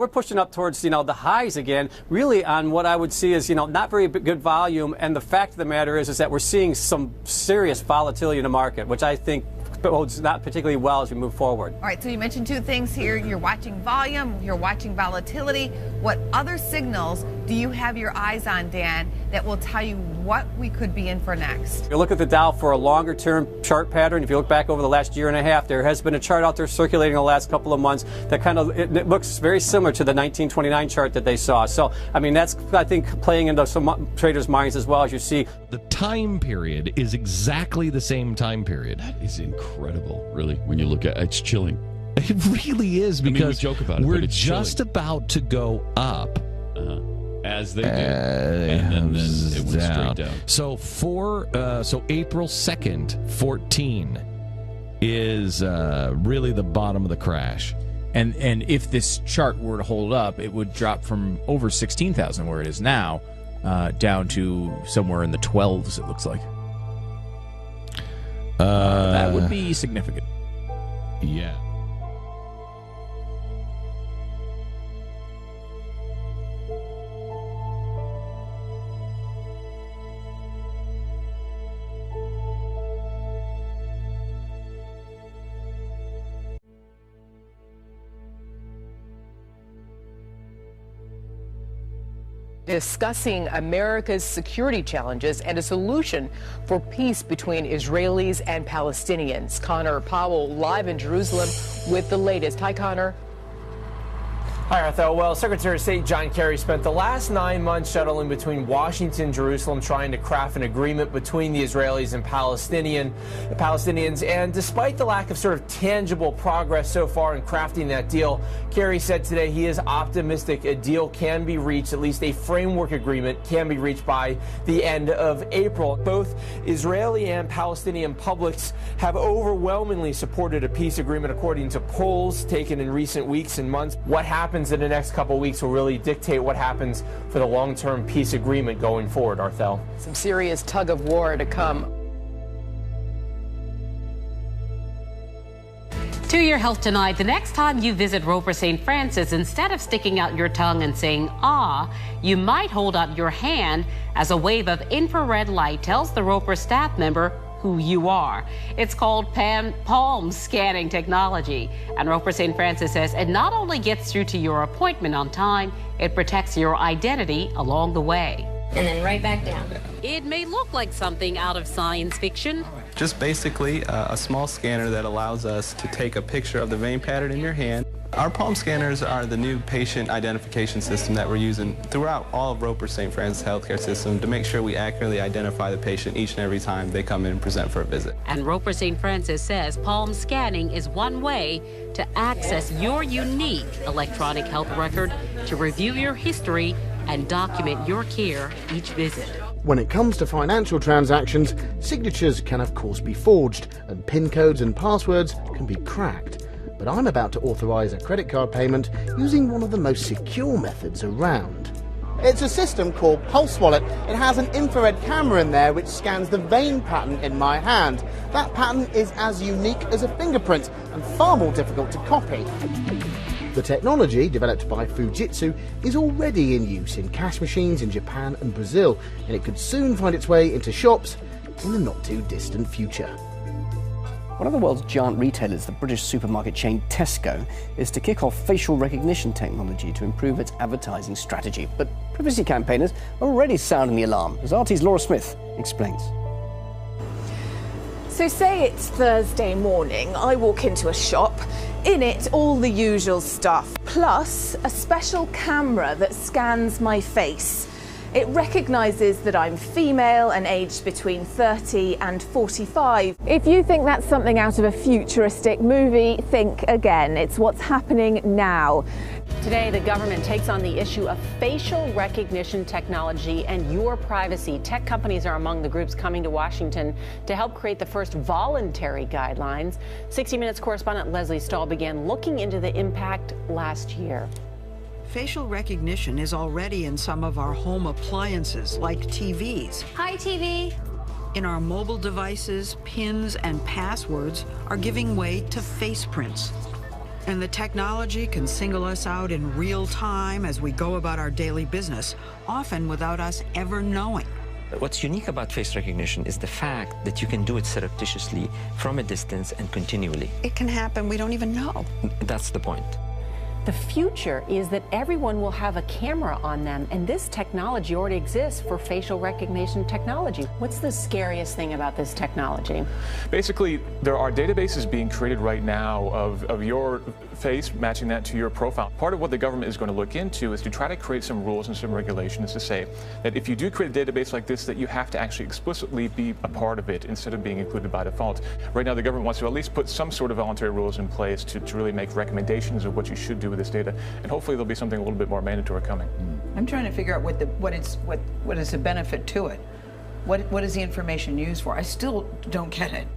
We're pushing up towards, the highs again, really on what I would see as, not very good volume. And the fact of the matter is that we're seeing some serious volatility in the market, which I think bodes not particularly well as we move forward. All right, so you mentioned two things here. You're watching volume, you're watching volatility. What other signals do you have your eyes on, Dan, that will tell you what we could be in for next? You look at the Dow for a longer term chart pattern. If you look back over the last year and a half, there has been a chart out there circulating the last couple of months that it looks very similar to the 1929 chart that they saw. So, that's, I think, playing into some traders' minds as well, as you see. The time period is exactly the same time period. That is incredible, really, when you look at it. It's chilling. It really is, because we joke about it, we're but it's just chilling. About to go up. As they do. And then it went straight down. So so April 2nd, 14 is really the bottom of the crash. And if this chart were to hold up, it would drop from over 16,000 where it is now down to somewhere in the 12s, it looks like. That would be significant. Yeah. Discussing America's security challenges and a solution for peace between Israelis and Palestinians. Connor Powell live in Jerusalem with the latest. Hi, Connor. Hi, Arthel. Well, Secretary of State John Kerry spent the last 9 months shuttling between Washington and Jerusalem trying to craft an agreement between the Israelis and Palestinians. And despite the lack of sort of tangible progress so far in crafting that deal, Kerry said today he is optimistic a deal can be reached, at least a framework agreement can be reached by the end of April. Both Israeli and Palestinian publics have overwhelmingly supported a peace agreement, according to polls taken in recent weeks and months. What happens in the next couple of weeks will really dictate what happens for the long-term peace agreement going forward, Arthel. Some serious tug of war to come. To your health tonight. The next time you visit Roper St. Francis, instead of sticking out your tongue and saying, ah, you might hold out your hand as a wave of infrared light tells the Roper staff member who you are. It's called palm scanning technology. And Roper St. Francis says it not only gets through to your appointment on time, it protects your identity along the way. And then right back down. It may look like something out of science fiction. Just basically a small scanner that allows us to take a picture of the vein pattern in your hand. Our palm scanners are the new patient identification system that we're using throughout all of Roper St. Francis healthcare system to make sure we accurately identify the patient each and every time they come in and present for a visit. And Roper St. Francis says palm scanning is one way to access your unique electronic health record, to review your history and document your care each visit. When it comes to financial transactions, signatures can of course be forged and PIN codes and passwords can be cracked. But I'm about to authorise a credit card payment using one of the most secure methods around. It's a system called Pulse Wallet. It has an infrared camera in there which scans the vein pattern in my hand. That pattern is as unique as a fingerprint and far more difficult to copy. The technology, developed by Fujitsu, is already in use in cash machines in Japan and Brazil, and it could soon find its way into shops in the not-too-distant future. One of the world's giant retailers, the British supermarket chain Tesco, is to kick off facial recognition technology to improve its advertising strategy. But privacy campaigners are already sounding the alarm, as RT's Laura Smith explains. So say it's Thursday morning, I walk into a shop, in it all the usual stuff, plus a special camera that scans my face. It recognises that I'm female and aged between 30 and 45. If you think that's something out of a futuristic movie, think again. It's what's happening now. Today, the government takes on the issue of facial recognition technology and your privacy. Tech companies are among the groups coming to Washington to help create the first voluntary guidelines. 60 Minutes correspondent Leslie Stahl began looking into the impact last year. Facial recognition is already in some of our home appliances, like TVs. Hi, TV. In our mobile devices, pins and passwords are giving way to face prints. And the technology can single us out in real time as we go about our daily business, often without us ever knowing. What's unique about face recognition is the fact that you can do it surreptitiously from a distance and continually. It can happen, we don't even know. That's the point. The future is that everyone will have a camera on them, and this technology already exists for facial recognition technology. What's the scariest thing about this technology? Basically, there are databases being created right now of your face, matching that to your profile. Part of what the government is going to look into is to try to create some rules and some regulations to say that if you do create a database like this, that you have to actually explicitly be a part of it instead of being included by default. Right now, the government wants to at least put some sort of voluntary rules in place to really make recommendations of what you should do with this data, and hopefully there'll be something a little bit more mandatory coming. I'm trying to figure out what is the benefit to it. What is the information used for? I still don't get it.